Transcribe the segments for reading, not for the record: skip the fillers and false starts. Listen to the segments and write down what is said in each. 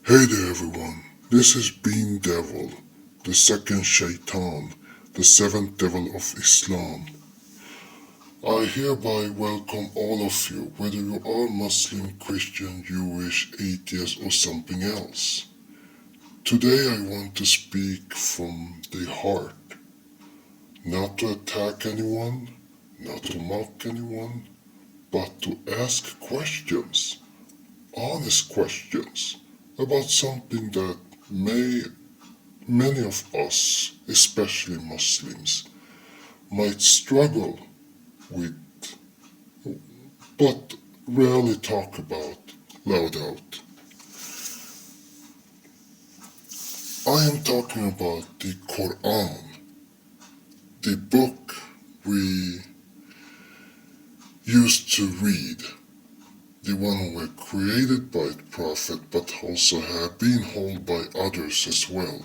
Hey there everyone, this is Bean Devil, the second Shaitan, the seventh devil of Islam. I hereby welcome all of you, whether you are Muslim, Christian, Jewish, atheist or something else. Today I want to speak from the heart, not to attack anyone, not to mock anyone, but to ask questions, honest questions, about something that many of us, especially Muslims, might struggle with, but rarely talk about loud out. I am talking about the Qur'an, the book we used to read, the one who were created by the Prophet but also have been held by others as well,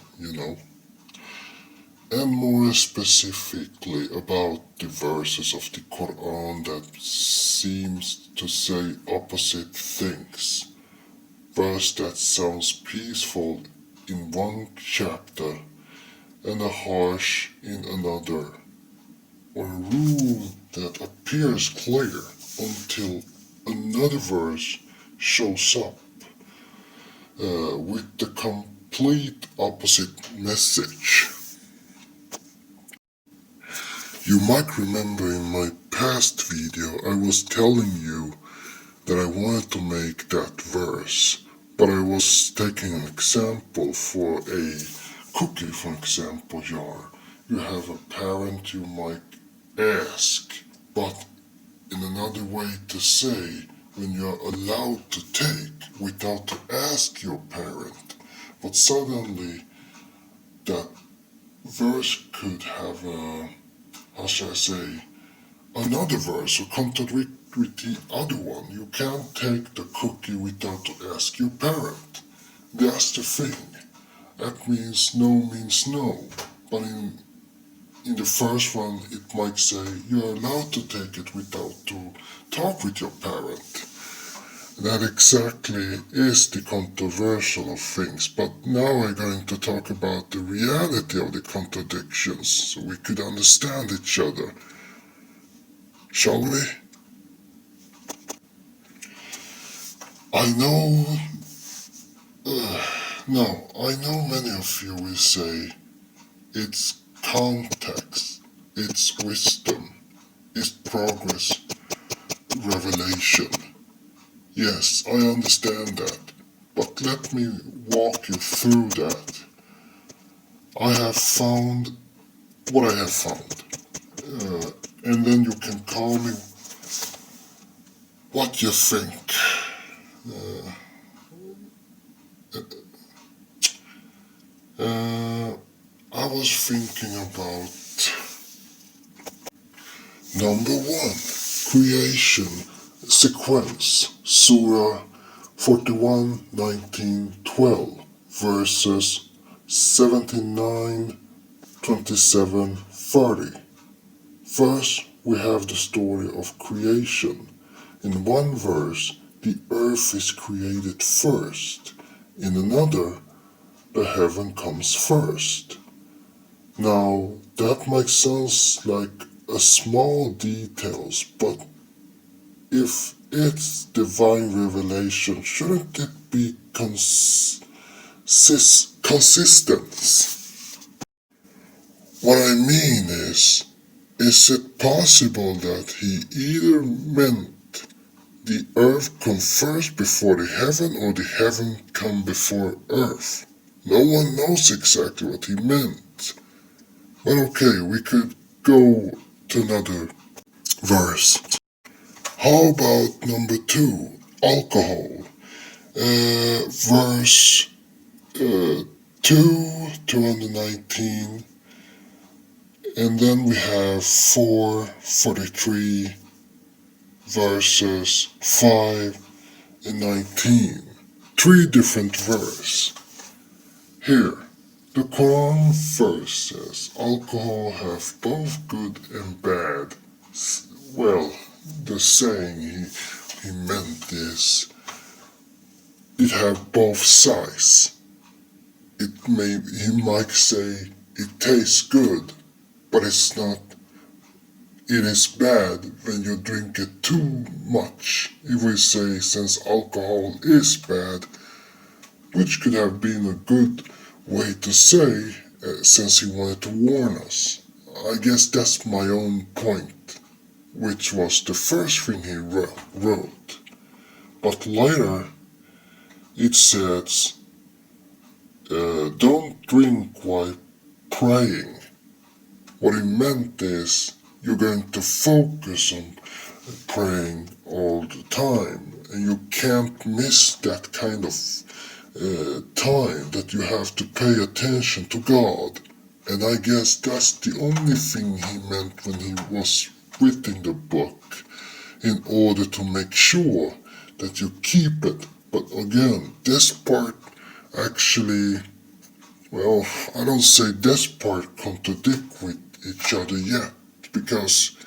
And more specifically about the verses of the Quran that seems to say opposite things. Verse that sounds peaceful in one chapter and a harsh in another, or a rule that appears clear until another verse shows up with the complete opposite message. You might remember in my past video I was telling you that I wanted to make that verse, but I was taking an example for a cookie, for example, jar. You have a parent you might ask, but in another way to say when you're allowed to take without to ask your parent, but suddenly that verse could have a, how shall I say, another verse or contradict with the other one. You can't take the cookie without to ask your parent. That's the thing. That means no. But in the first one, it might say you're allowed to take it without to talk with your parent. That exactly is the controversial of things. But now we're going to talk about the reality of the contradictions so we could understand each other. Shall we? I know, I know many of you will say it's context, it's wisdom, it's progress, revelation. Yes, I understand that, but let me walk you through that. I have found what I have found, and then you can call me what you think. I was thinking about number one, creation sequence, Surah 41, 19, 12, verses 79, 27, 30. First, we have the story of creation. In one verse, the earth is created first. In another, the heaven comes first. Now, that might sound like a small details, but if it's divine revelation, shouldn't it be consistent? What I mean is it possible that he either meant the earth come first before the heaven or the heaven come before earth? No one knows exactly what he meant. But okay, we could go to another verse. How about number two, alcohol? Verse 2, 219, and then we have 4:43 verses 5 and 19. Three different verses. Here, the Quran first says alcohol have both good and bad. Well, the saying he meant is it have both sides. He might say it tastes good, but it's not. It is bad when you drink it too much. If we say since alcohol is bad, which could have been a good way to say since he wanted to warn us. I guess that's my own point, which was the first thing he wrote. But later it says, don't drink while praying. What he meant is you're going to focus on praying all the time, and you can't miss that kind of time that you have to pay attention to God. And I guess that's the only thing he meant when he was writing the book, in order to make sure that you keep it. But again, this part actually, well, I don't say this part contradict with each other yet, because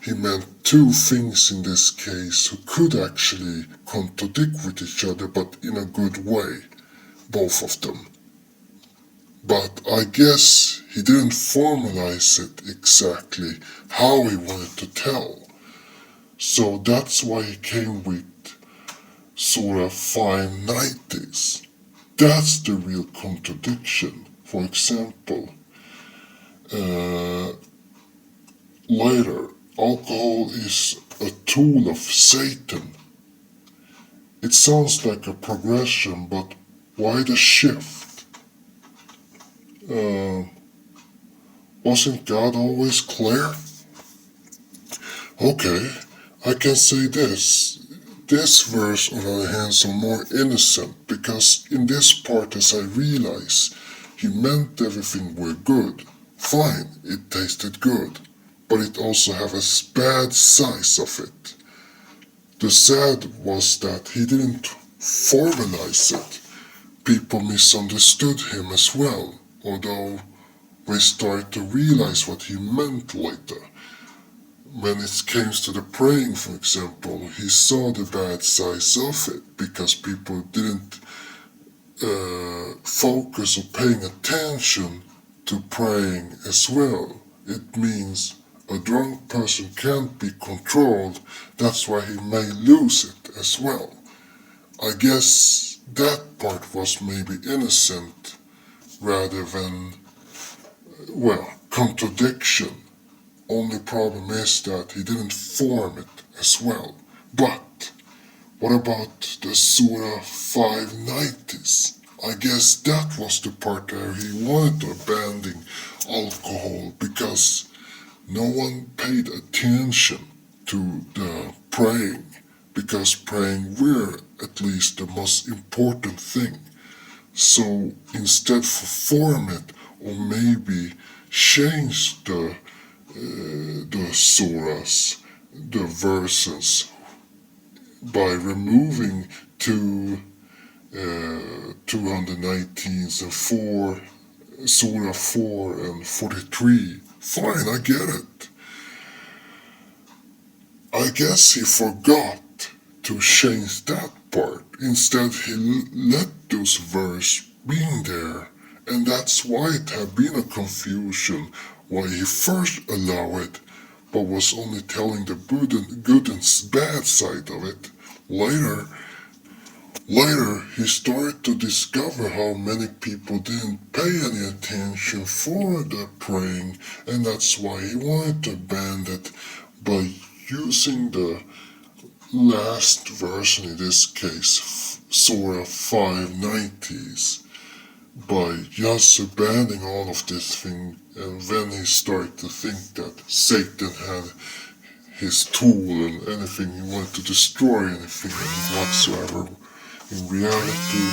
he meant two things in this case who could actually contradict with each other, but in a good way, both of them. But I guess he didn't formalize it exactly how he wanted to tell. So that's why he came with Surah 590s. That's the real contradiction. For example, later, alcohol is a tool of Satan. It sounds like a progression, but why the shift? Wasn't God always clear? Okay, I can say this. This verse, on the other hand, is more innocent, because in this part, as I realize, he meant everything were good. Fine, it tasted good, but it also have a bad size of it. The sad was that he didn't formalize it. People misunderstood him as well, although we start to realize what he meant later. When it came to the praying, for example, he saw the bad sides of it, because people didn't focus on paying attention to praying as well. It means a drunk person can't be controlled, that's why he may lose it as well. I guess that part was maybe innocent rather than, well, contradiction. Only problem is that he didn't form it as well. But what about the Surah 590s? I guess that was the part where he wanted to abandon alcohol, because no one paid attention to the praying, because praying were at least the most important thing. So instead form it, or maybe change the surahs, the verses, by removing 219s and 4, Surah 4 and 43. Fine, I get it. I guess he forgot to change that part. Instead, he let those verses being there, and that's why it had been a confusion why he first allowed it, but was only telling the good and bad side of it. Later, he started to discover how many people didn't pay any attention for the praying, and that's why he wanted to ban it by using the last version, in this case, Surah 590s, by just abandoning all of this thing. And then he started to think that Satan had his tool and anything, he wanted to destroy anything whatsoever. In reality,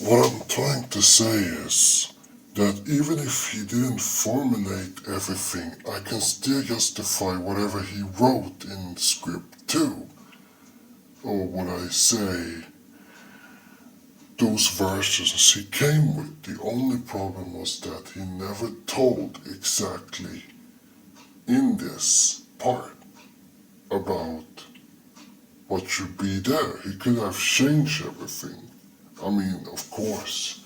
what I'm trying to say is that even if he didn't formulate everything, I can still justify whatever he wrote in script too. Or what I say, those verses he came with. The only problem was that he never told exactly in this part about what should be there. He could have changed everything. I mean, of course,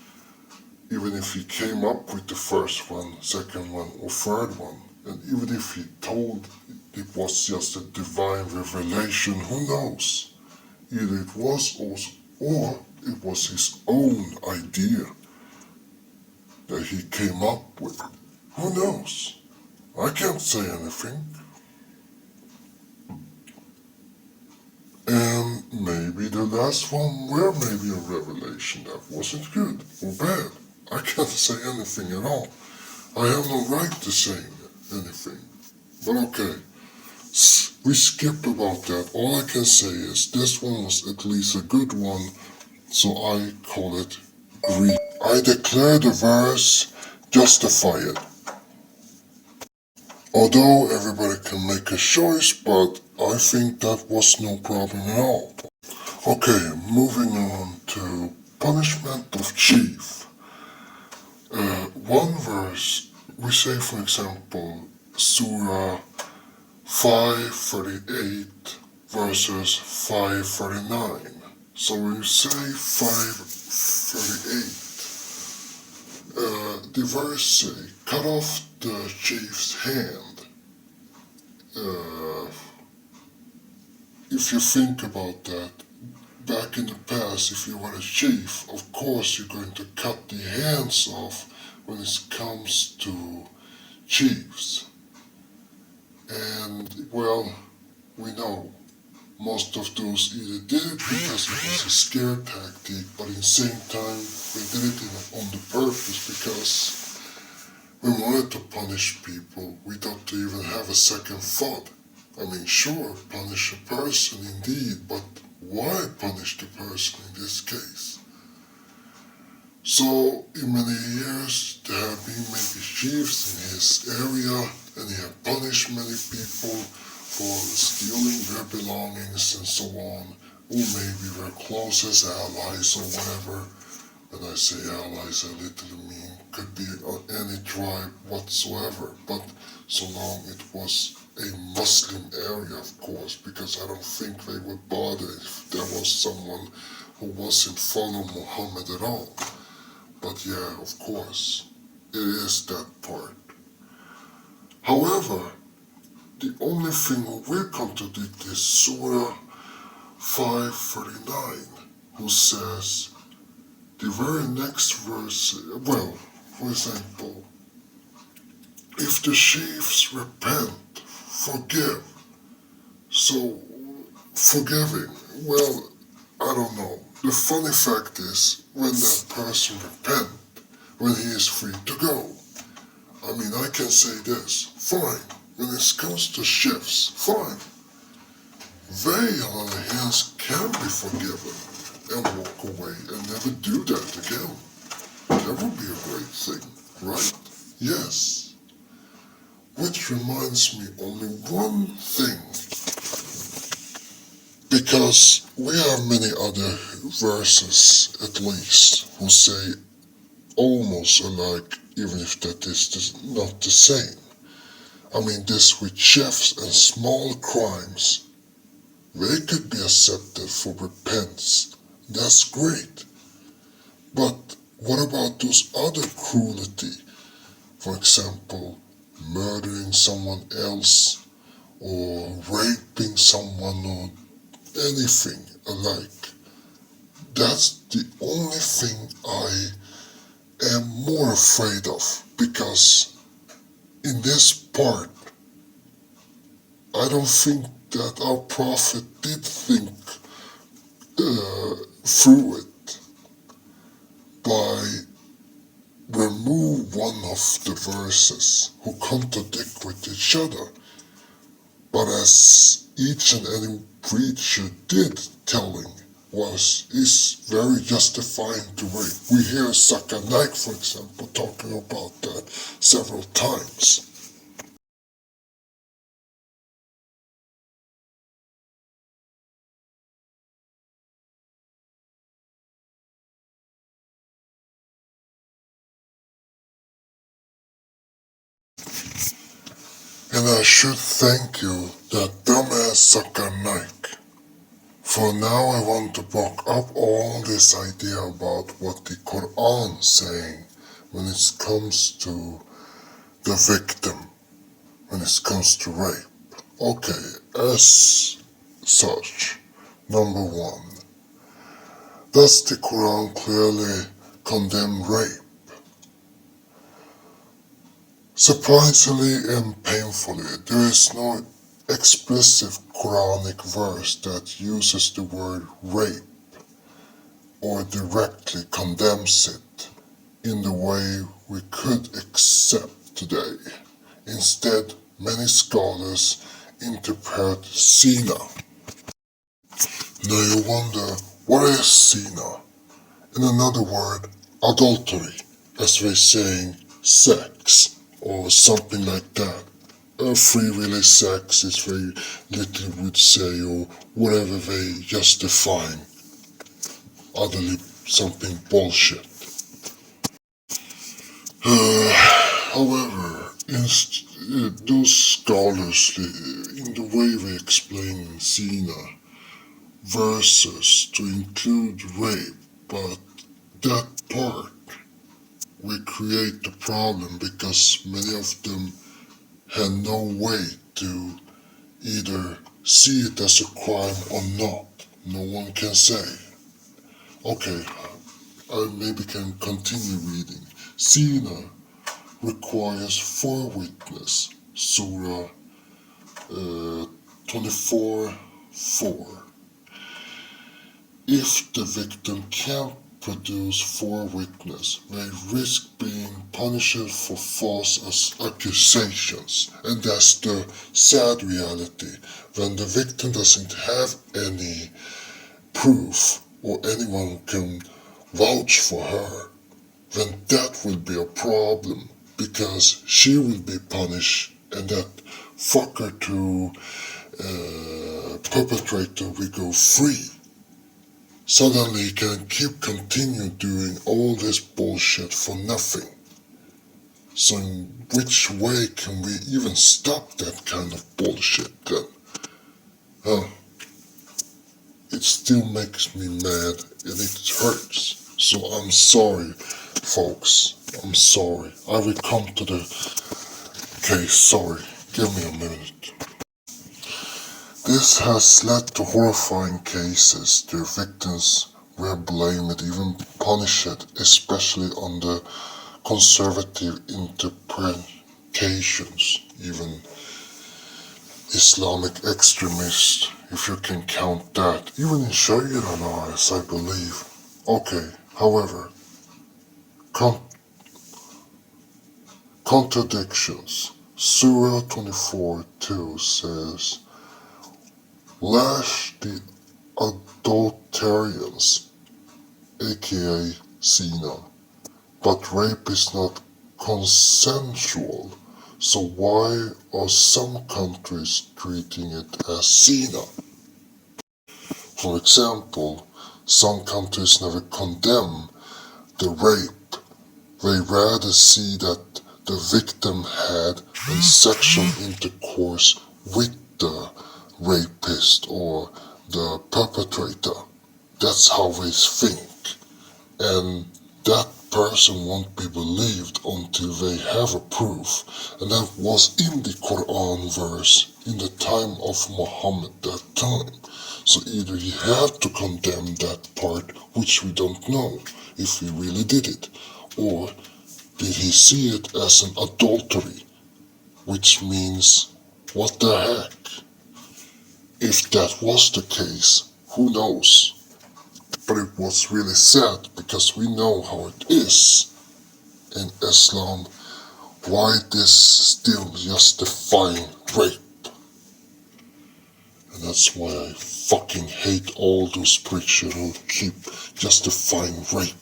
even if he came up with the first one, second one, or third one, and even if he told it was just a divine revelation, who knows? Either it was or it was his own idea that he came up with. Who knows? I can't say anything. And maybe the last one were maybe a revelation that wasn't good or bad. I can't say anything at all. I have no right to say anything. But okay, we skip about that. All I can say is this one was at least a good one, so I call it greed. I declare the verse, justify it. Although everybody can make a choice, but I think that was no problem at all. Okay, moving on to punishment of chief. One verse, we say for example, Surah 538 verses 539. So when you say 538, the verse say, cut off the chief's hand. If you think about that, back in the past, if you were a chief, of course you're going to cut the hands off when it comes to chiefs. And, well, we know most of those either did it because it was a scare tactic, but in the same time, we did it on the purpose because we wanted to punish people without to even have a second thought. I mean, sure, punish a person indeed, but why punish the person in this case? So, in many years, there have been maybe chiefs in his area, and he had punished many people for stealing their belongings and so on, or maybe their closest allies or whatever. When I say allies, I literally mean could be any tribe whatsoever, but so long it was a Muslim area, of course, because I don't think they would bother if there was someone who wasn't following Muhammad at all. But yeah, of course, it is that part. However, the only thing who will contradict is Surah 539, who says, the very next verse, well, for example, if the chiefs repent, forgive. So, forgiving, well, I don't know. The funny fact is, when that person repent, when he is free to go, I mean, I can say this, fine. When it comes to chiefs, fine. They, on the other hand, can be forgiven and walk away and never do that again. That would be a great thing, right? Yes. Which reminds me only one thing. Because we have many other verses, at least, who say almost alike, even if that is not the same. I mean, this with chefs and small crimes, they could be accepted for repentance. That's great. But what about those other cruelty? For example, murdering someone else or raping someone or anything alike. That's the only thing I am more afraid of, because in this part, I don't think that our prophet did think through it by remove one of the verses who contradict with each other. But as each and any preacher did telling is very justifying to rape. We hear Zakir Naik, for example, talking about that several times. And I should thank you, that dumbass Zakir Naik, For now, I want to back up all this idea about what the Qur'an saying when it comes to the victim, when it comes to rape. Okay, as such, number one, does the Quran clearly condemn rape? Surprisingly and painfully, there is no explicit Quranic verse that uses the word rape or directly condemns it in the way we could accept today. Instead, many scholars interpret zina. Now you wonder, what is zina? In another word, adultery, as we're saying sex, or something like that. Free really sex is very little would say, or whatever they just define. Otherly something bullshit. However, those scholars, in the way they explain zina verses to include rape, but that part will create the problem because many of them had no way to either see it as a crime or not. No one can say. Okay, I maybe can continue reading. Zina requires 4 witnesses. Surah 24:4. If the victim can't produce 4 witnesses, they risk being punished for false accusations. And that's the sad reality. When the victim doesn't have any proof or anyone who can vouch for her, then that will be a problem because she will be punished and that fucker to perpetrator will go free. Suddenly he can continue doing all this bullshit for nothing. So in which way can we even stop that kind of bullshit then? It still makes me mad and it hurts. So I'm sorry, folks. I'm sorry. I will come to the case. Sorry. Give me a minute. This has led to horrifying cases. Their victims were blamed, even punished, especially on the conservative interpretations, even Islamic extremists, if you can count that. Even in Sharia laws, I believe. Okay, however, contradictions. Surah 24:2 says, lash the adulterers, aka zina. But rape is not consensual, so why are some countries treating it as zina? For example, some countries never condemn the rape. They rather see that the victim had sexual intercourse with the rapist or the perpetrator. That's how they think. And that person won't be believed until they have a proof. And that was in the Qur'an verse in the time of Muhammad that time. So either he had to condemn that part, which we don't know if he really did it, or did he see it as an adultery, which means, what the heck? If that was the case, who knows? But it was really sad because we know how it is in Islam, why this still justifying rape. And that's why I fucking hate all those preachers who keep justifying rape.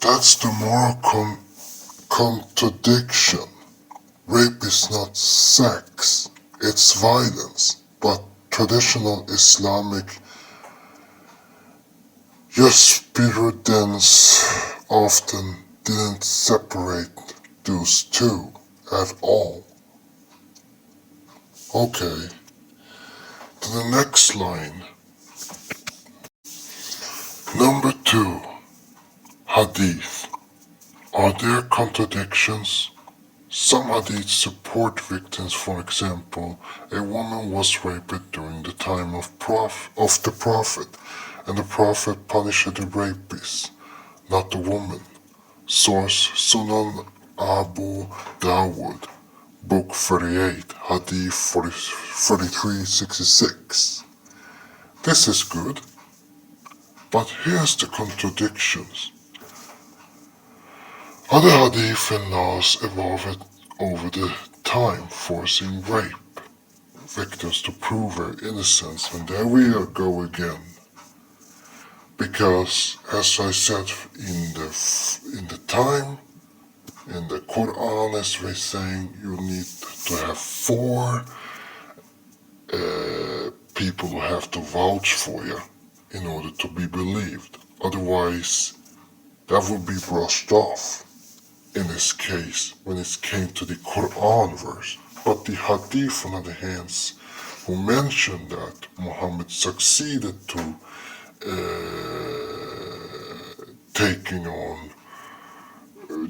That's the moral contradiction. Rape is not sex, it's violence. But traditional Islamic jurisprudence often didn't separate those two at all. Okay, to the next line. Number 2. Hadith. Are there contradictions? Some hadiths support victims. For example, a woman was raped during the time of the Prophet, and the Prophet punished the rapist, not the woman. Source Sunan Abu Dawud, Book 38, Hadith 4366. This is good, but here's the contradictions. Other hadith and laws evolved over the time, forcing rape victims to prove their innocence, and there we go again. Because, as I said, in the time, in the Qur'an, as we're saying, you need to have 4 people who have to vouch for you in order to be believed. Otherwise, that would be brushed off. In this case, when it came to the Qur'an verse. But the Hadith, on the other hand, who mentioned that Muhammad succeeded to taking on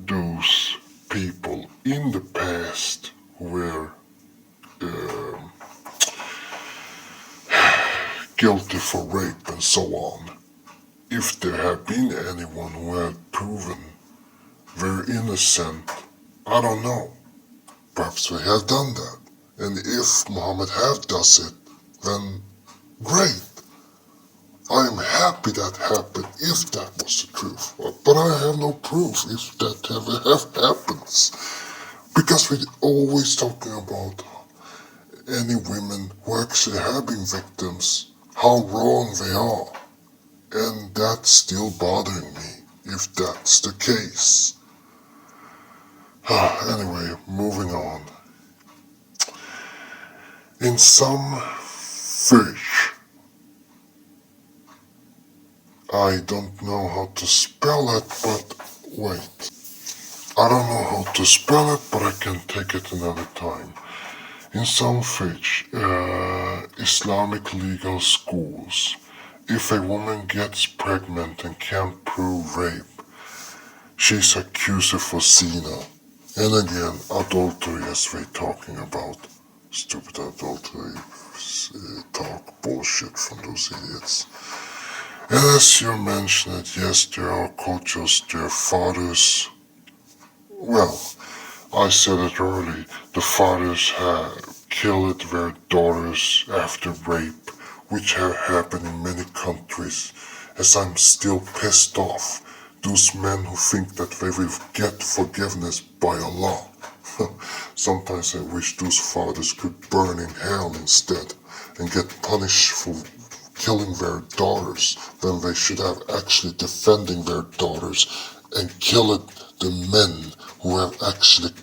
those people in the past who were guilty for rape and so on. If there had been anyone who had proven very innocent, I don't know. Perhaps we have done that. And if Muhammad have does it, then great. I am happy that happened if that was the truth. But I have no proof if that ever happens. Because we're always talking about any women who actually have been victims, how wrong they are. And that's still bothering me if that's the case. Anyway, moving on. In some fish, I don't know how to spell it, but wait. I don't know how to spell it, but I can take it another time. In some fish, Islamic legal schools, if a woman gets pregnant and can't prove rape, she's accused for zina. And again, adultery, as we're talking about. Stupid adultery talk, bullshit from those idiots. And as you mentioned, yes, there are cultures, their fathers, well, I said it early, the fathers have killed their daughters after rape, which have happened in many countries, as I'm still pissed off. Those men who think that they will get forgiveness by Allah. Sometimes I wish those fathers could burn in hell instead and get punished for killing their daughters when they should have actually defending their daughters and killed the men who have actually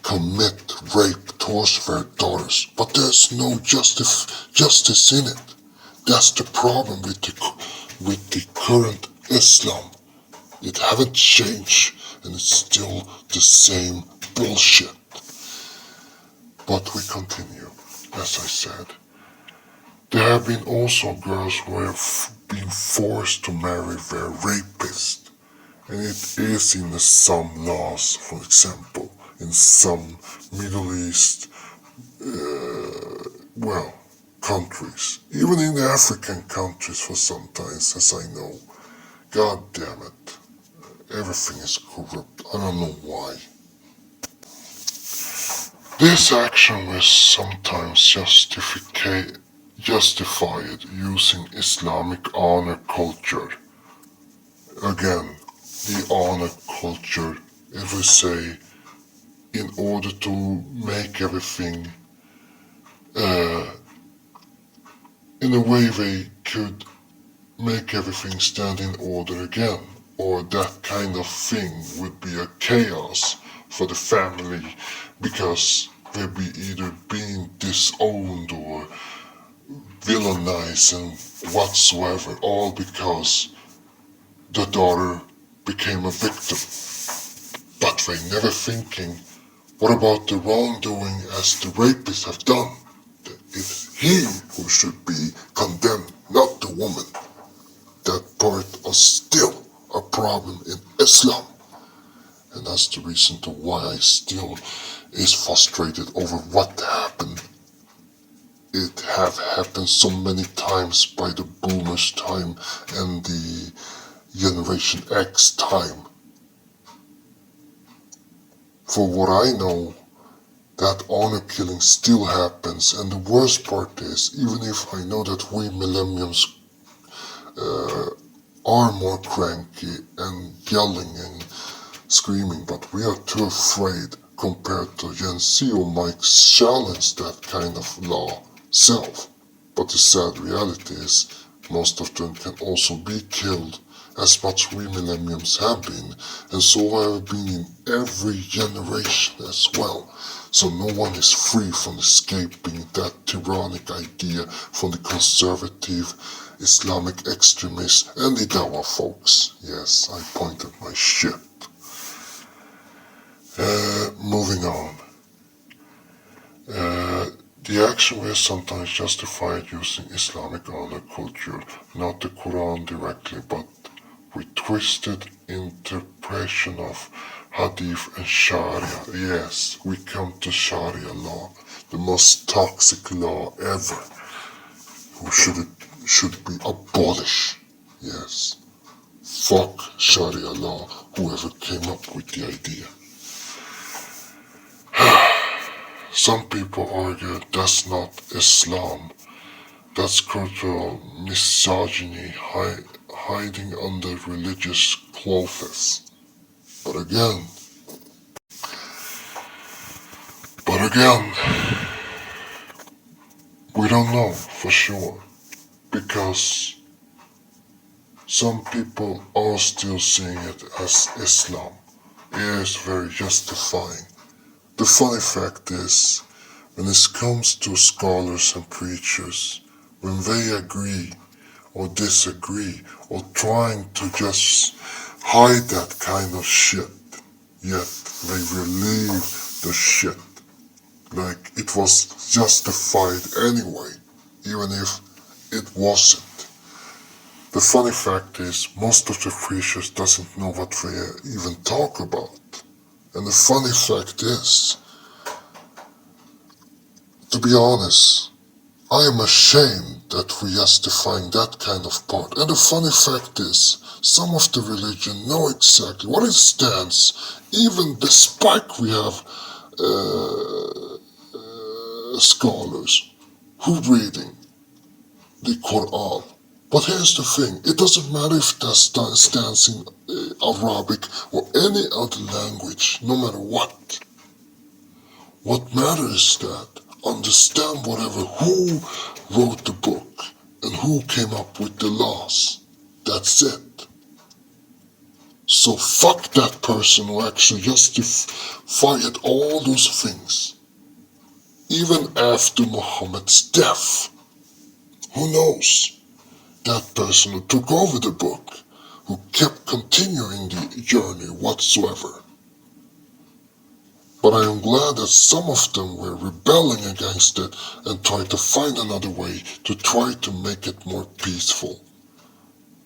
commit rape towards their daughters. But there's no justice in it. That's the problem with the current Islam. It haven't changed, and it's still the same bullshit. But we continue, as I said. There have been also girls who have been forced to marry their rapist. And it is in some laws, for example, in some Middle East, countries. Even in the African countries for sometimes, as I know. God damn it. Everything is corrupt. I don't know why. This action was sometimes justified using Islamic honor culture. Again, the honor culture, if we say, in order to make everything in a way they could make everything stand in order again, or that kind of thing would be a chaos for the family because they'd be either being disowned or villainized and whatsoever, all because the daughter became a victim. But they never thinking, what about the wrongdoing as the rapists have done? It's he who should be condemned, not the woman. That part is still a problem in Islam. And that's the reason to why I still is frustrated over what happened. It have happened so many times by the boomers time and the Generation X time. For what I know, that honor killing still happens, and the worst part is, even if I know that we millennials are more cranky and yelling and screaming, but we are too afraid compared to Gen Z who might challenge that kind of law self. But the sad reality is most of them can also be killed, as much we millenniums have been, and so have been in every generation as well. So no one is free from escaping that tyrannic idea from the conservative Islamic extremists and the Dawa folks. Yes, I pointed my shit. Moving on. The action was sometimes justified using Islamic honor culture, not the Qur'an directly, but with twisted interpretation of Hadith and Sharia. Yes, we come to Sharia law, the most toxic law ever, who should be abolished. Yes. Fuck Sharia law, whoever came up with the idea. Some people argue that's not Islam. That's cultural misogyny hiding under religious clothes. But again, we don't know for sure, because some people are still seeing it as Islam. It is very justifying. The funny fact is, when it comes to scholars and preachers, when they agree or disagree or trying to just hide that kind of shit, yet they relieve the shit like it was justified anyway, even if it wasn't. The funny fact is, most of the preachers doesn't know what they even talk about. And the funny fact is, to be honest, I am ashamed that we justifying that kind of part. And the funny fact is, some of the religion know exactly what it stands, even despite we have scholars who reading the Qur'an. But here's the thing, it doesn't matter if that stands in Arabic or any other language, no matter what. What matters is that understand whatever who wrote the book and who came up with the laws. That's it. So fuck that person who actually justified all those things. Even after Muhammad's death. Who knows? That person who took over the book, who kept continuing the journey whatsoever. But I am glad that some of them were rebelling against it and tried to find another way to try to make it more peaceful.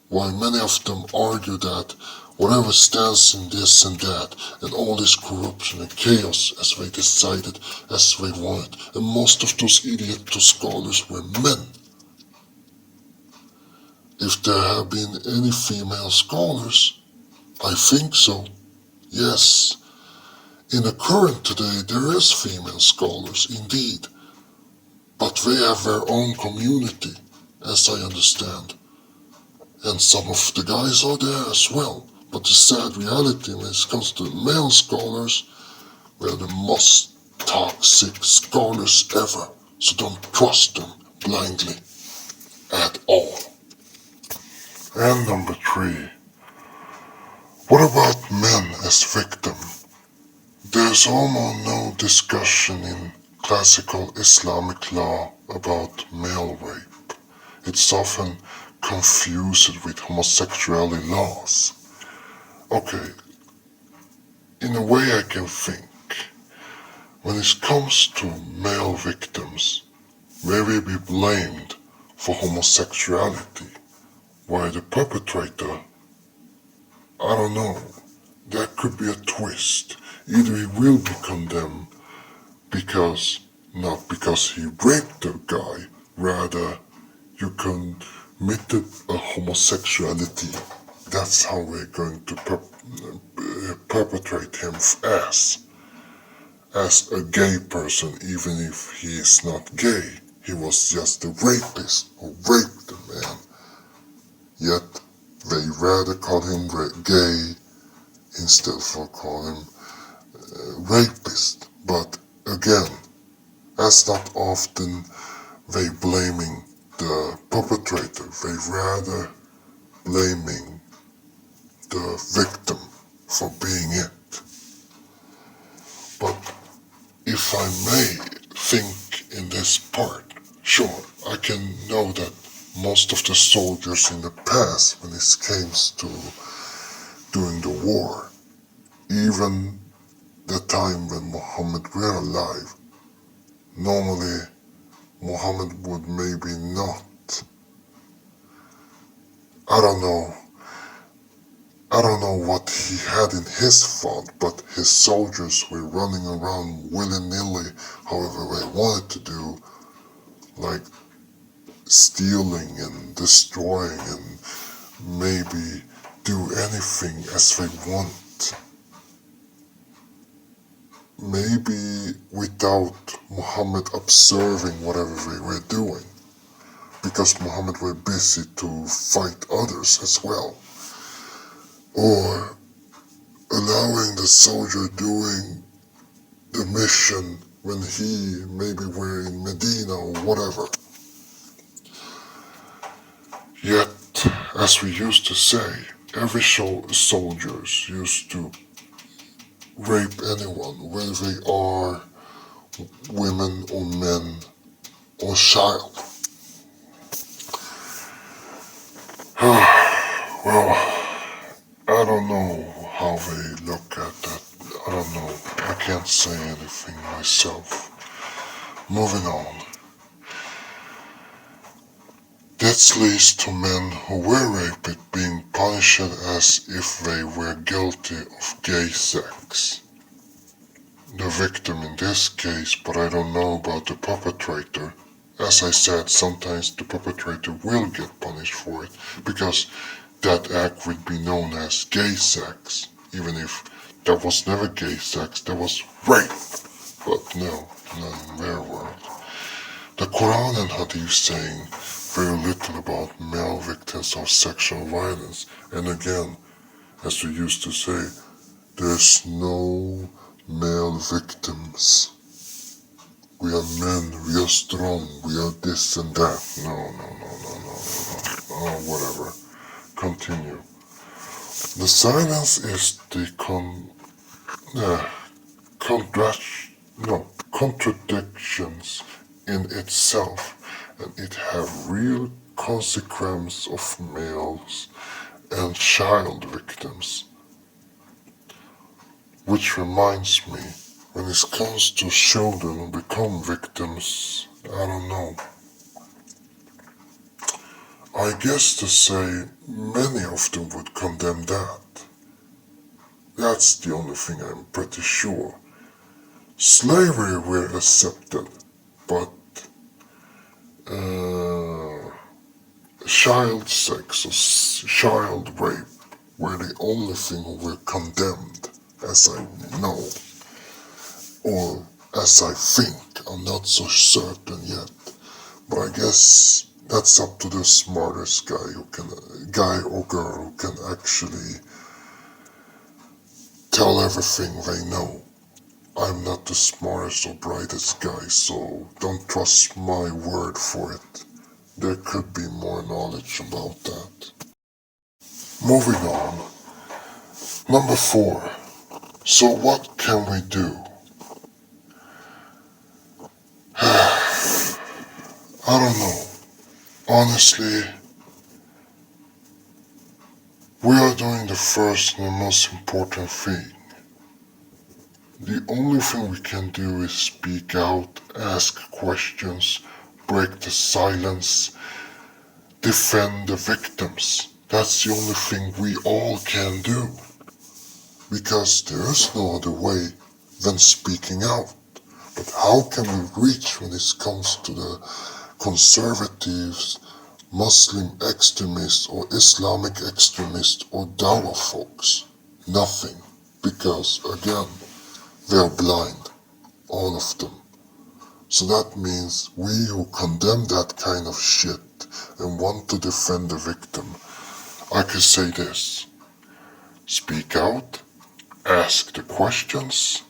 While many of them argue that whatever stands in this and that and all this corruption and chaos as they decided, as they wanted, and most of those idiot scholars were men. If there have been any female scholars, I think so. Yes. In the current today, there is female scholars, indeed. But they have their own community, as I understand. And some of the guys are there as well. But the sad reality when it comes to male scholars, they're the most toxic scholars ever. So don't trust them blindly at all. And number 3. What about men as victims? There's almost no discussion in classical Islamic law about male rape. It's often confused with homosexuality laws. Okay, in a way I can think, when it comes to male victims, may we be blamed for homosexuality, while the perpetrator, I don't know, that could be a twist. Either he will be condemned not because he raped the guy, rather you committed a homosexuality. That's how we're going to perpetrate him as a gay person, even if he is not gay. He was just a rapist who raped the man. Yet they rather call him gay instead of calling him rapist. But again, as not often they blaming the perpetrator, they rather blaming the victim for being it. But if I may think in this part, sure, I can know that most of the soldiers in the past, when it came to during the war, even the time when Muhammad were alive, normally Muhammad would maybe not, I don't know what he had in his thought, but his soldiers were running around willy-nilly however they wanted to do, like stealing and destroying and maybe do anything as they want. Maybe without Muhammad observing whatever they were doing, because Muhammad were busy to fight others as well. Or allowing the soldier doing the mission when he maybe were in Medina or whatever. Yet, as we used to say, every soldiers used to rape anyone, whether they are women or men or child. Well, I don't know how they look at that. I don't know. I can't say anything myself. Moving on. This leads to men who were raped being punished as if they were guilty of gay sex. The victim in this case, but I don't know about the perpetrator. As I said, sometimes the perpetrator will get punished for it, because that act would be known as gay sex, even if that was never gay sex, that was rape. But no, not in their world. The Qur'an and Hadith saying very little about male victims of sexual violence, and again, as we used to say, there's no male victims. We are men, we are strong, we are this and that. No. Oh, whatever. Continue. The silence is the contradictions in itself, and it have real consequence of males and child victims. Which reminds me, when it comes to children who become victims, I don't know. I guess to say many of them would condemn that. That's the only thing I'm pretty sure. Slavery were accepted, but child sex or child rape were the only thing who were condemned, as I know, or as I think. I'm not so certain yet, but I guess that's up to the smartest guy or girl who can actually tell everything they know. I'm not the smartest or brightest guy, so don't trust my word for it. There could be more knowledge about that. Moving on. Number 4. So what can we do? I don't know. Honestly, we are doing the first and the most important thing. The only thing we can do is speak out, ask questions, break the silence, defend the victims. That's the only thing we all can do. Because there is no other way than speaking out. But how can we reach when it comes to the conservatives, Muslim extremists, or Islamic extremists, or Dawah folks? Nothing. Because, again, they're blind. All of them. So that means we who condemn that kind of shit and want to defend the victim, I can say this. Speak out, ask the questions,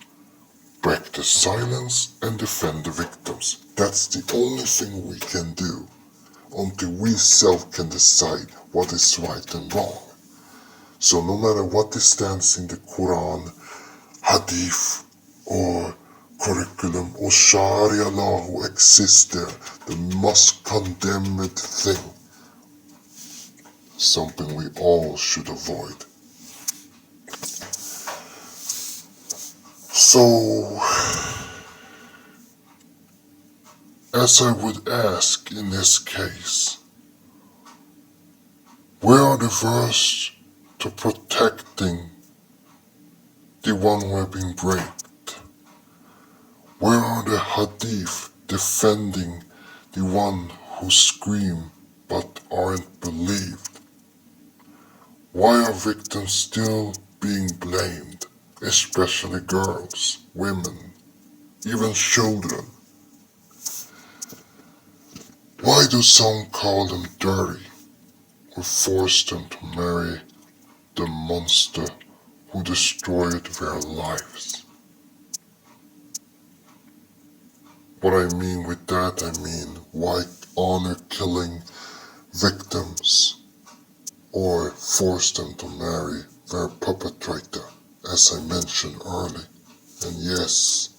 break the silence, and defend the victims. That's the only thing we can do until we self can decide what is right and wrong. So no matter what stands in the Quran, Hadith, or curriculum or Sharia law who exists there, the most condemned thing, something we all should avoid. So, as I would ask in this case, where are the verses to protecting the one who have been raped? Where are the hadith defending the one who scream but aren't believed? Why are victims still being blamed, especially girls, women, even children? Why do some call them dirty or force them to marry the monster who destroyed their lives? What I mean with that, I mean why honor killing victims or force them to marry their perpetrator, as I mentioned earlier. And yes,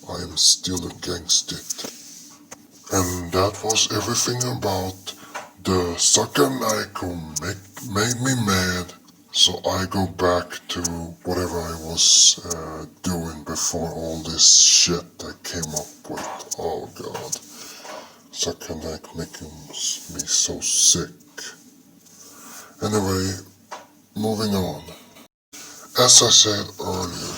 I am still against it. And that was everything about the Zakir Naik who made me mad. So I go back to whatever I was doing before all this shit I came up with. Oh God. Zakir Naik making me so sick. Anyway, moving on. As I said earlier,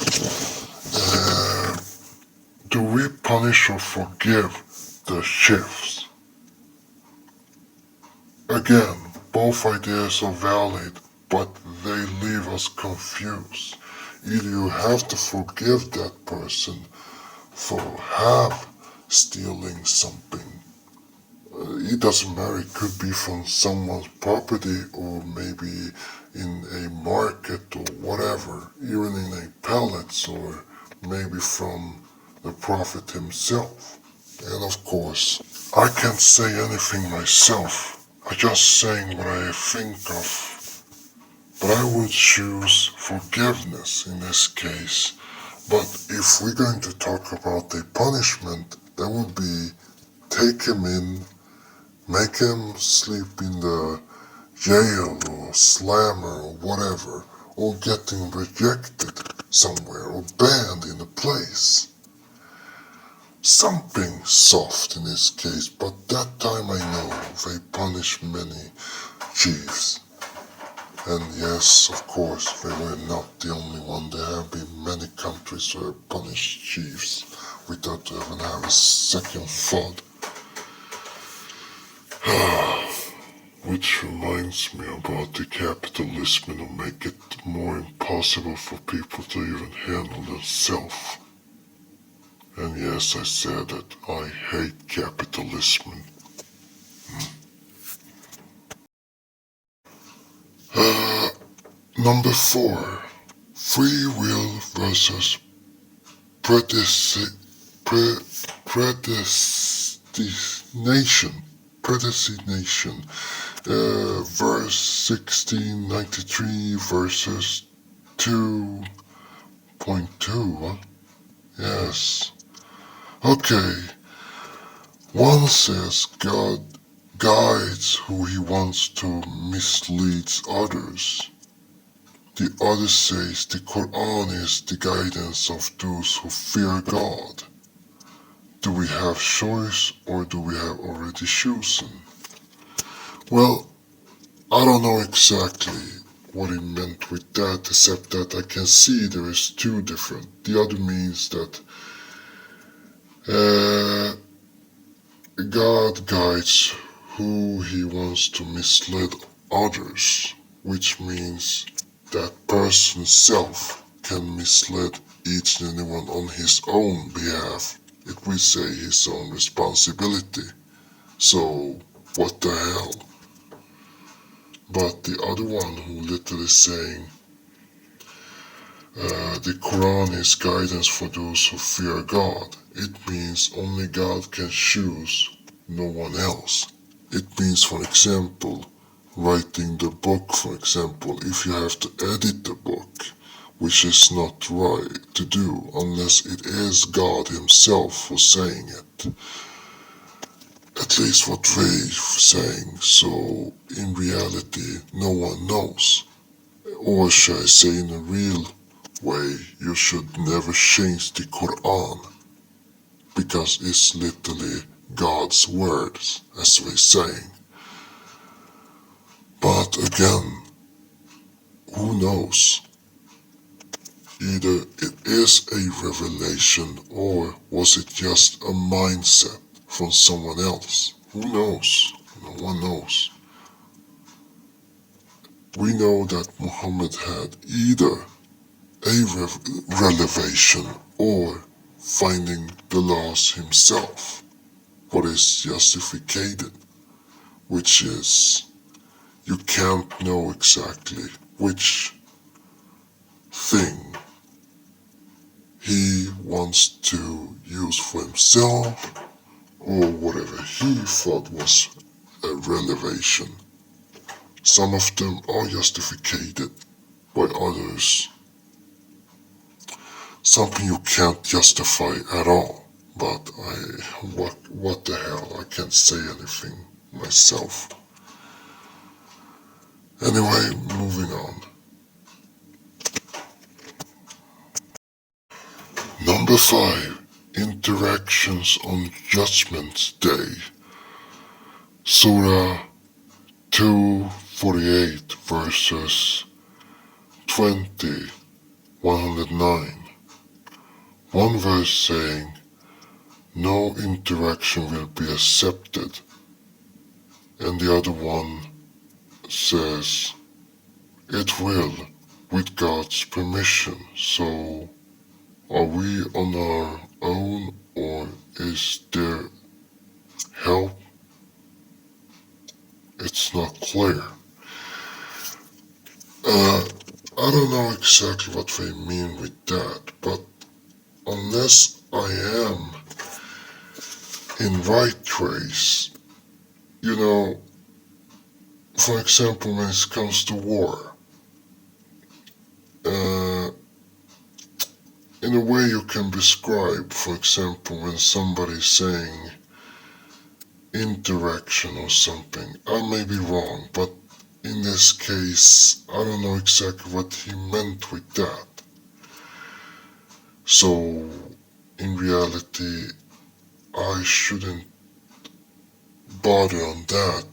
do we punish or forgive the shifts? Again, both ideas are valid, but they leave us confused. Either you have to forgive that person for stealing something. It doesn't matter, it could be from someone's property or maybe in a market or whatever, even in a palace or maybe from the Prophet himself. And of course, I can't say anything myself. I'm just saying what I think of. But I would choose forgiveness in this case. But if we're going to talk about a punishment, that would be take him in, make him sleep in the jail or slammer or whatever, or get him rejected somewhere or banned in a place. Something soft in this case, but that time I know they punish many chiefs. And yes, of course, they were not the only one. There have been many countries where punished chiefs without even having a second thought. Which reminds me about the capitalism and make it more impossible for people to even handle themselves. And yes, I said that I hate capitalism. Number 4. Free will versus predestination. Predestination. Verse 1693 verses 2.2. Huh? Yes. Okay. One says God guides who he wants to, misleads others. The other says the Qur'an is the guidance of those who fear God. do we have choice or do we have already chosen? Well, I don't know exactly what he meant with that, except that I can see there is two different. The other means that God guides who he wants to mislead others, which means that person self can mislead each and anyone on his own behalf, if we say his own responsibility. So, what the hell? But the other one who literally saying, the Quran is guidance for those who fear God. It means only God can choose, no one else. It means, for example, writing the book, for example, if you have to edit the book, which is not right to do unless it is God himself who's saying it. At least what we're saying, so in reality no one knows. Or should I say in a real way, you should never change the Qur'an, because it's literally God's words, as we're saying. But again, who knows? Either it is a revelation or was it just a mindset from someone else? Who knows? No one knows. We know that Muhammad had either a revelation or finding the laws himself, what is justified, which is you can't know exactly which thing he wants to use for himself or whatever he thought was a revelation. Some of them are justified by others, something you can't justify at all. But what the hell, I can't say anything myself. Anyway, moving on. Number 5. Interactions on Judgment Day. Surah 248 verses 20, 109. One verse saying, no interaction will be accepted, and the other one says, it will, with God's permission. So, are we on our own or is there help? It's not clear. I don't know exactly what they mean with that, but unless I am in right trace, for example, when it comes to war, in a way you can describe, for example, when somebody's saying interaction or something, I may be wrong, but in this case, I don't know exactly what he meant with that. So, in reality, I shouldn't bother on that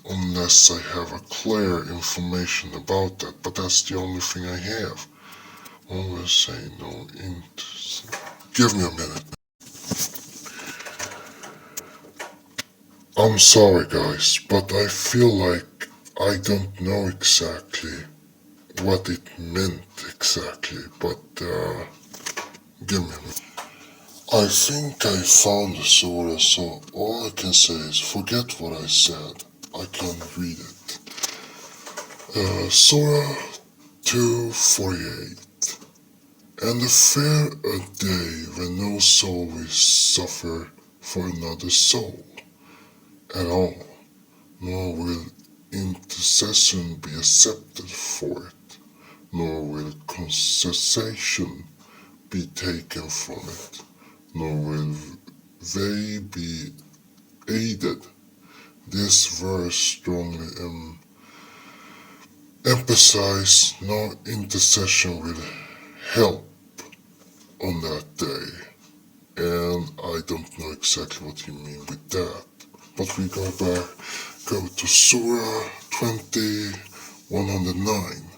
unless I have a clear information about that, but that's the only thing I have. Always say no. Give me a minute. I'm sorry guys, but I feel like I don't know exactly what it meant exactly, but give me a minute. I think I found the surah, so all I can say is forget what I said. I can't read it. Surah 248. And the fear a day when no soul will suffer for another soul at all, nor will intercession be accepted for it, nor will compensation be taken from it, nor will they be aided. This verse strongly emphasizes no intercession will help on that day, and I don't know exactly what you mean with that. But we go to Surah 20, 109.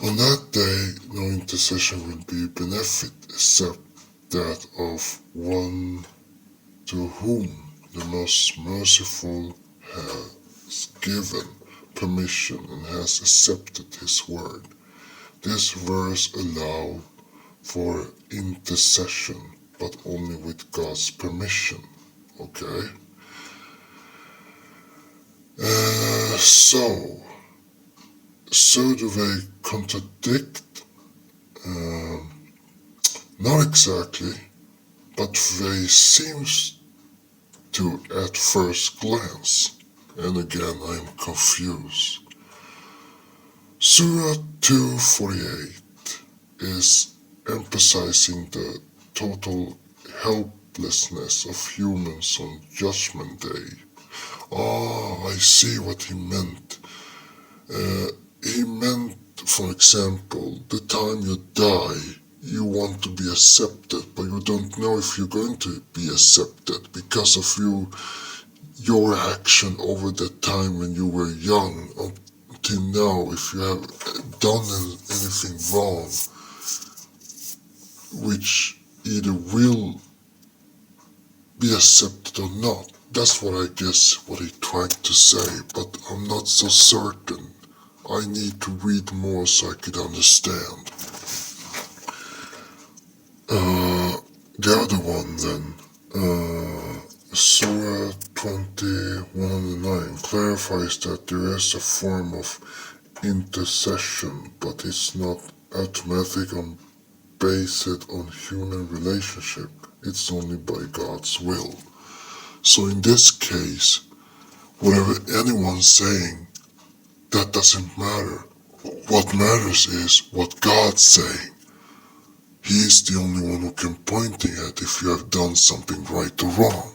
On that day, no intercession will be benefit except that of one to whom the most merciful has given permission and has accepted his word. This verse allows for intercession, but only with God's permission. Okay? So do they contradict? Not exactly, but they seem to at first glance. And again, I am confused. Surah 248 is emphasizing the total helplessness of humans on Judgment Day. Oh, I see what he meant. He meant, for example, the time you die, you want to be accepted, but you don't know if you're going to be accepted because of your action over the time when you were young until now. If you have done anything wrong, which either will be accepted or not. That's what I guess what he tried to say, but I'm not so certain. I need to read more so I could understand. The other one then, Surah 20:109 clarifies that there is a form of intercession, but it's not automatic and based on human relationship. It's only by God's will. So in this case, whatever anyone's saying, that doesn't matter. What matters is what God's saying. He is the only one who can point at if you have done something right or wrong.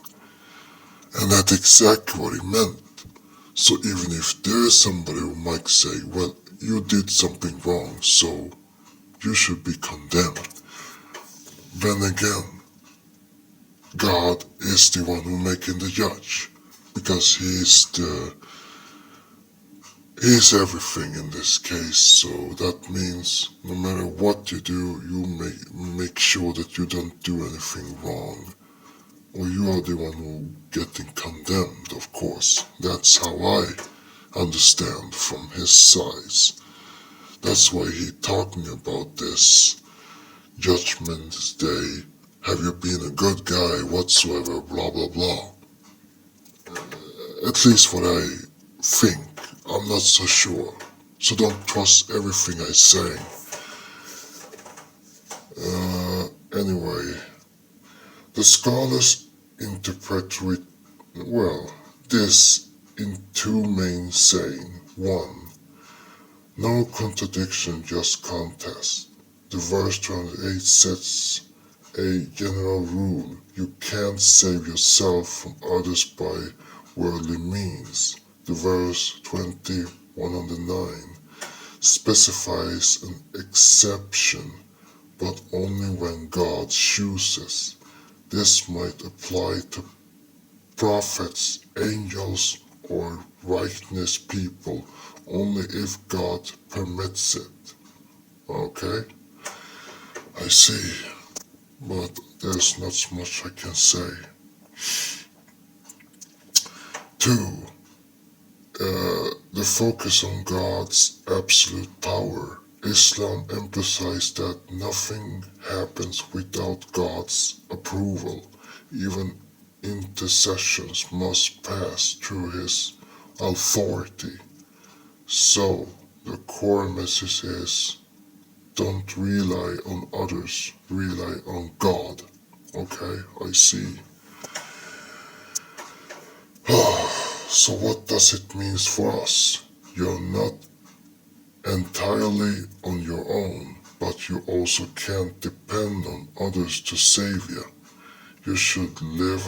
And that's exactly what he meant. So even if there is somebody who might say, well, you did something wrong, so you should be condemned. Then again, God is the one who making the judge, because He is everything in this case. So that means no matter what you do, you make sure that you don't do anything wrong, or you are the one who getting condemned. Of course, that's how I understand from His side. That's why He talking about this Judgment Day. Have you been a good guy whatsoever, blah blah blah. At least what I think. I'm not so sure. So don't trust everything I say. Anyway, the scholars interpret this in two main saying. One, no contradiction, just contest. The verse 28 sets a general rule. You can't save yourself from others by worldly means. The verse 20:109 specifies an exception, but only when God chooses. This might apply to prophets, angels, or righteous people only if God permits it. Okay? I see, but there's not much I can say. 2. The focus on God's absolute power. Islam emphasizes that nothing happens without God's approval. Even intercessions must pass through His authority. So, the core message is, don't rely on others, rely on God. Okay, I see. So what does it mean for us? You're not entirely on your own, but you also can't depend on others to save you. You should live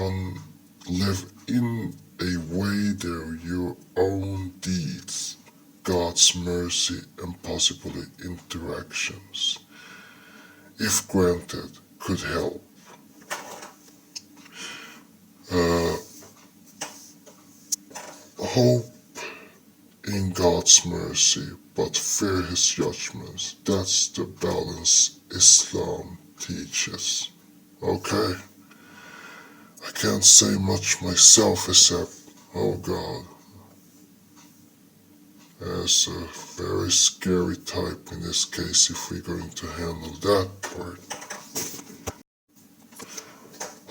in a way that your own deeds, God's mercy, and possibly interactions, if granted, could help. hope in God's mercy, but fear His judgments. That's the balance Islam teaches. Okay? I can't say much myself except, oh God, as a very scary type in this case if we're going to handle that part.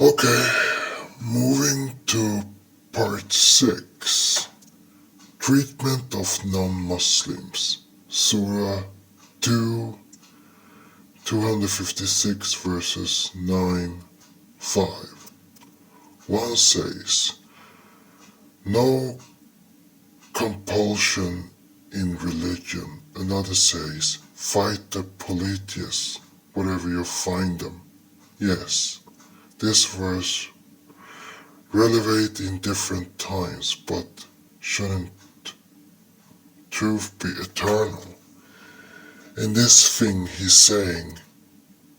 Okay, moving to part 6. Treatment of non-Muslims. Surah 2, 256 verses 9, 5. One says, no compulsion in religion. Another says, fight the polytheists wherever you find them. Yes, this verse relevant in different times, but shouldn't truth be eternal? In this thing he's saying,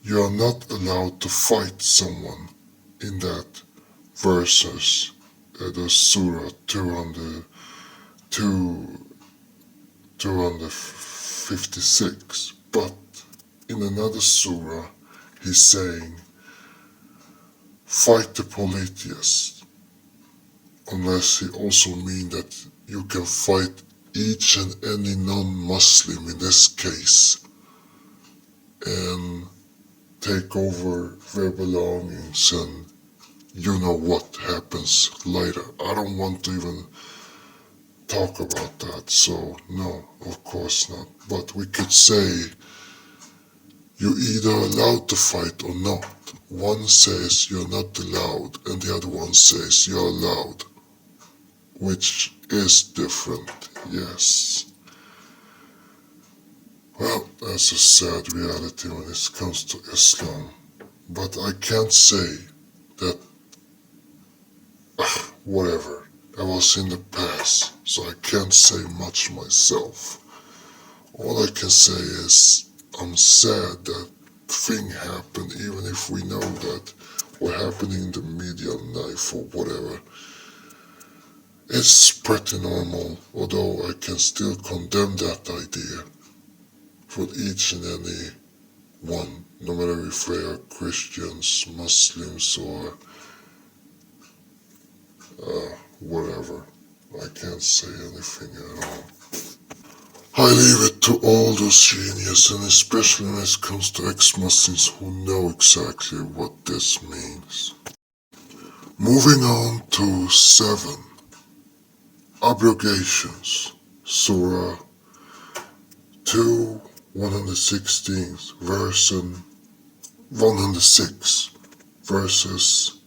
you are not allowed to fight someone in that verses, the Surah 256. But in another Surah, he's saying, fight the polytheists. Unless he also means that you can fight each and any non-Muslim in this case and take over their belongings, and you know what happens later. I don't want to even talk about that, so no, of course not. But we could say you're either allowed to fight or not. One says you're not allowed and the other one says you're allowed, which is different, yes. Well, that's a sad reality when it comes to Islam. But I can't say that, whatever, I was in the past, so I can't say much myself. All I can say is I'm sad that thing happened, even if we know that what happened in the media knife or whatever. It's pretty normal, although I can still condemn that idea for each and any one, no matter if they are Christians, Muslims, or whatever. I can't say anything at all. I leave it to all those geniuses, and especially when it comes to ex-Muslims who know exactly what this means. Moving on to 7. Abrogations. Surah 2, 116, verse 106, verses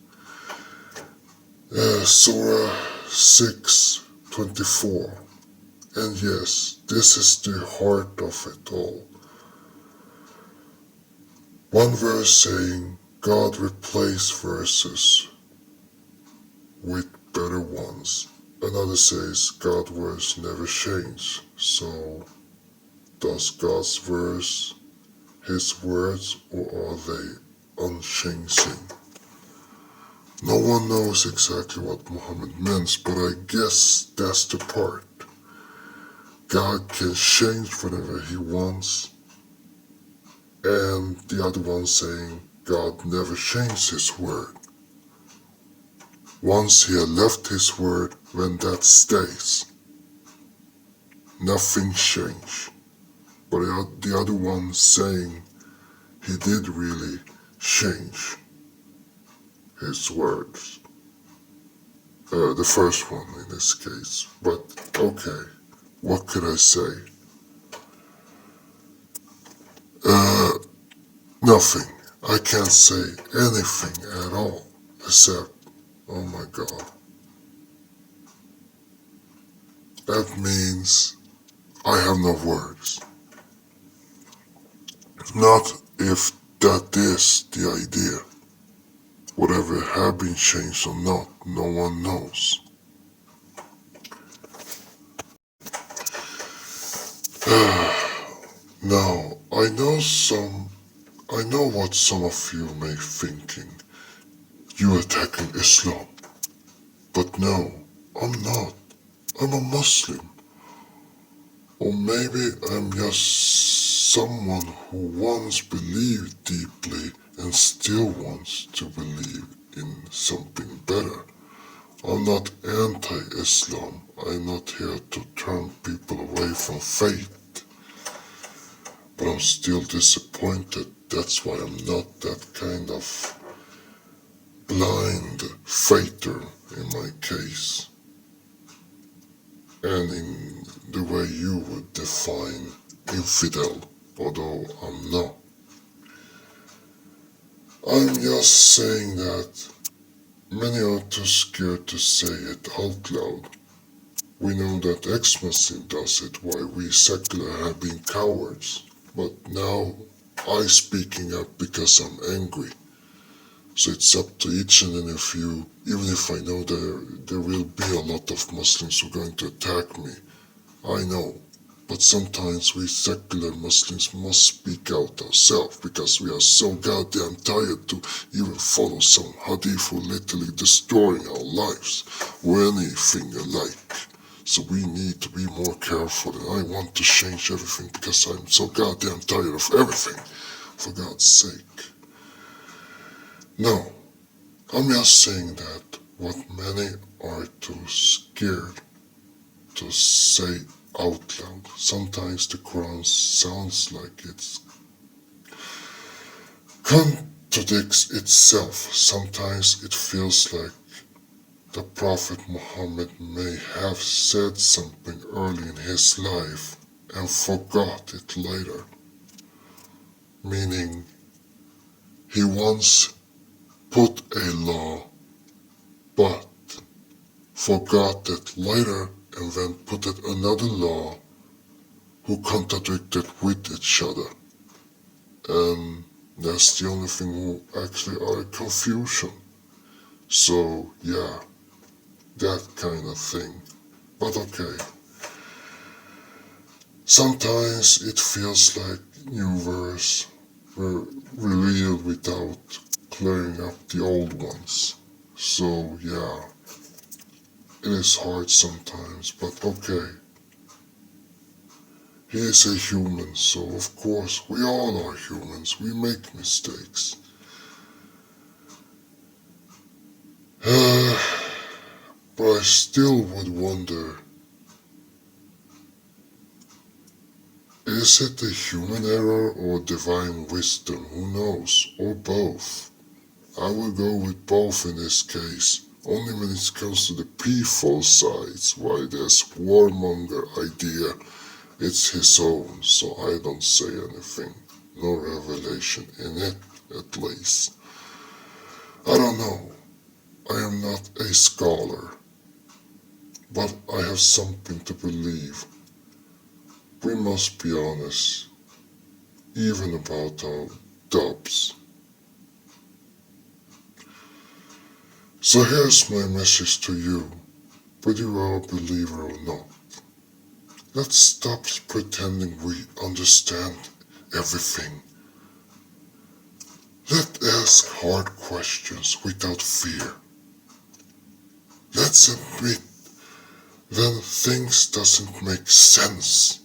Surah 6, 24. And yes, this is the heart of it all. One verse saying, God replaced verses with better ones. Another says, God's words never change. So, does God's verse His words, or are they unchanging? No one knows exactly what Muhammad means, but I guess that's the part. God can change whenever He wants, and the other one saying God never changed His word. Once He had left His word, then that stays. Nothing changed. But the other one saying He did really change His words. The first one in this case. But okay, what could I say? Nothing. I can't say anything at all except, oh my God. That means I have no words. Not if that is the idea. Whatever have been changed or not, no one knows. Now, I know what some of you may thinking. You attacking Islam. But no, I'm not. I'm a Muslim. Or maybe I'm just someone who once believed deeply and still wants to believe in something better. I'm not anti-Islam. I'm not here to turn people away from faith. But I'm still disappointed. That's why I'm not that kind of blind faither in my case. And in the way you would define infidel, although I'm not. I'm just saying that many are too scared to say it out loud. We know that ex-Muslim does it while we secular have been cowards. But now I speaking up because I'm angry. So it's up to each and any of you, even if I know there will be a lot of Muslims who are going to attack me. I know. But sometimes we secular Muslims must speak out ourselves because we are so goddamn tired to even follow some hadith who literally destroying our lives or anything alike. So we need to be more careful, and I want to change everything because I'm so goddamn tired of everything, for God's sake. No, I'm just saying that what many are too scared to say out loud. Sometimes the Quran sounds like it contradicts itself. Sometimes it feels like the Prophet Muhammad may have said something early in his life and forgot it later. Meaning, he once put a law, but forgot it later and then put it another law who contradicted with each other. And that's the only thing who actually are confusion. So yeah, that kind of thing. But okay. Sometimes it feels like new verse were revealed without clearing up the old ones. So yeah, it is hard sometimes, but okay. He is a human, so of course we all are humans, we make mistakes. But I still would wonder, is it a human error or divine wisdom? Who knows? Or both? I will go with both in this case. Only when it comes to the peaceful sides, why there's warmonger idea, it's his own, so I don't say anything. No revelation in it, at least. I don't know. I am not a scholar, but I have something to believe. We must be honest, even about our dubs. So here's my message to you, whether you are a believer or not. Let's stop pretending we understand everything. Let's ask hard questions without fear. Let's admit when things doesn't make sense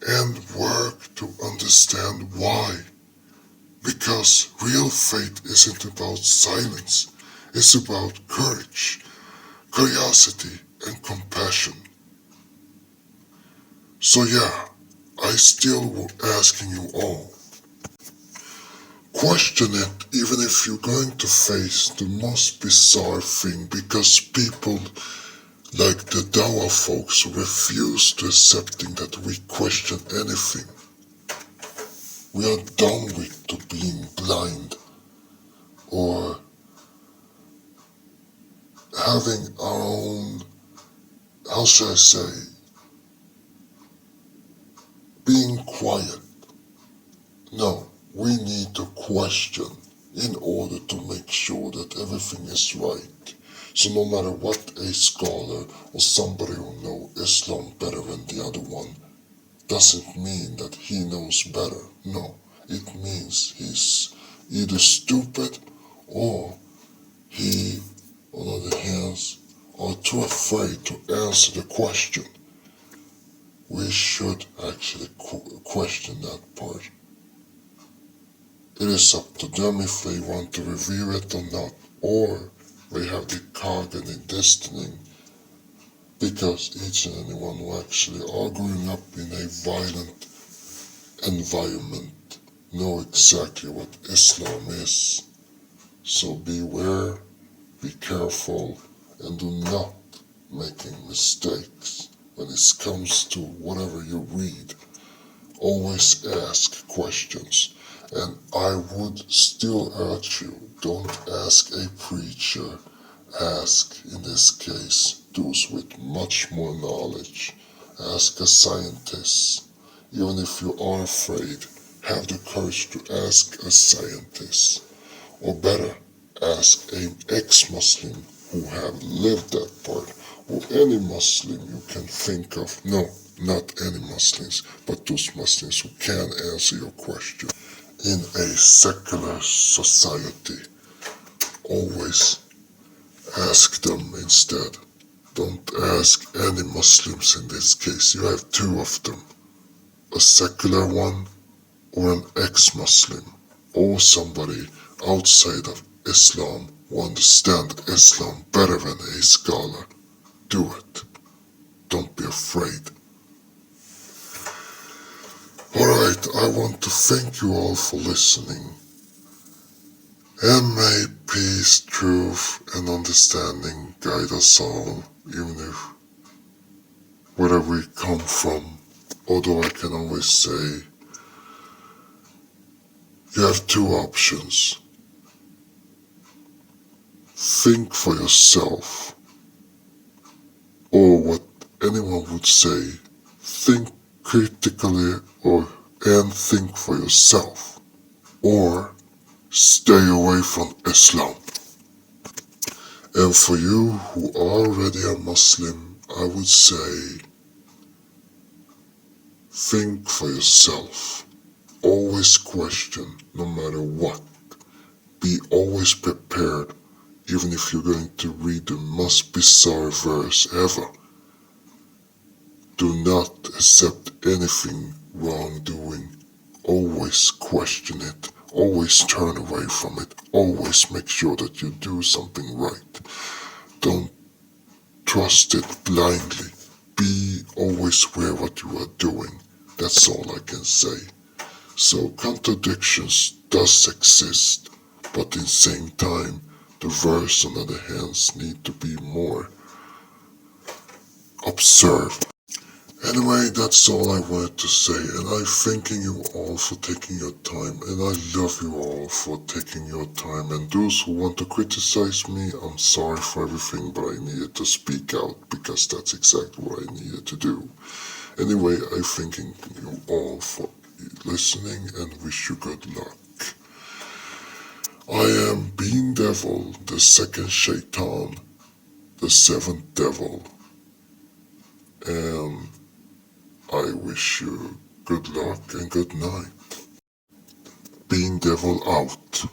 and work to understand why. Because real faith isn't about silence, it's about courage, curiosity, and compassion. So yeah, I still asking you all. Question it even if you're going to face the most bizarre thing because people like the Dawa folks refuse to accepting that we question anything. We are done with to being blind or having our own, how should I say, being quiet. No, we need to question in order to make sure that everything is right. So no matter what a scholar or somebody who knows Islam better than the other one doesn't mean that he knows better. No, it means he's either stupid or he, on the other hand, are too afraid to answer the question. We should actually question that part. It is up to them if they want to revere it or not, or they have the cognitive destiny, because each and anyone who actually are growing up in a violent environment know exactly what Islam is. So beware, be careful, and do not making mistakes when it comes to whatever you read. Always ask questions, and I would still urge you, don't ask a preacher, ask, in this case, those with much more knowledge. Ask a scientist. Even if you are afraid, have the courage to ask a scientist. Or better, ask an ex-Muslim who have lived that part, or any Muslim you can think of. No, not any Muslims, but those Muslims who can answer your question. In a secular society, always ask them instead. Don't ask any Muslims in this case. You have two of them. A secular one or an ex-Muslim. Or somebody outside of Islam who understand Islam better than a scholar. Do it. Don't be afraid. Alright, I want to thank you all for listening. And may peace, truth, and understanding guide us all, even if where we come from. Although I can always say, you have two options. Think for yourself, or what anyone would say, think critically and think for yourself, or stay away from Islam. And for you who are already a Muslim, I would say, think for yourself. Always question, no matter what. Be always prepared, even if you're going to read the most bizarre verse ever. Do not accept anything wrongdoing. Always question it. Always turn away from it. Always make sure that you do something right. Don't trust it blindly. Be always aware what you are doing. That's all I can say. So contradictions does exist, but in the same time, the verse on the other hands need to be more observed. Anyway, that's all I wanted to say, and I'm thanking you all for taking your time, and I love you all for taking your time, and those who want to criticize me, I'm sorry for everything, but I needed to speak out, because that's exactly what I needed to do. Anyway, I'm thanking you all for listening, and wish you good luck. I am being devil, the second Shaitan, the seventh devil, and I wish you good luck and good night. Being devil out.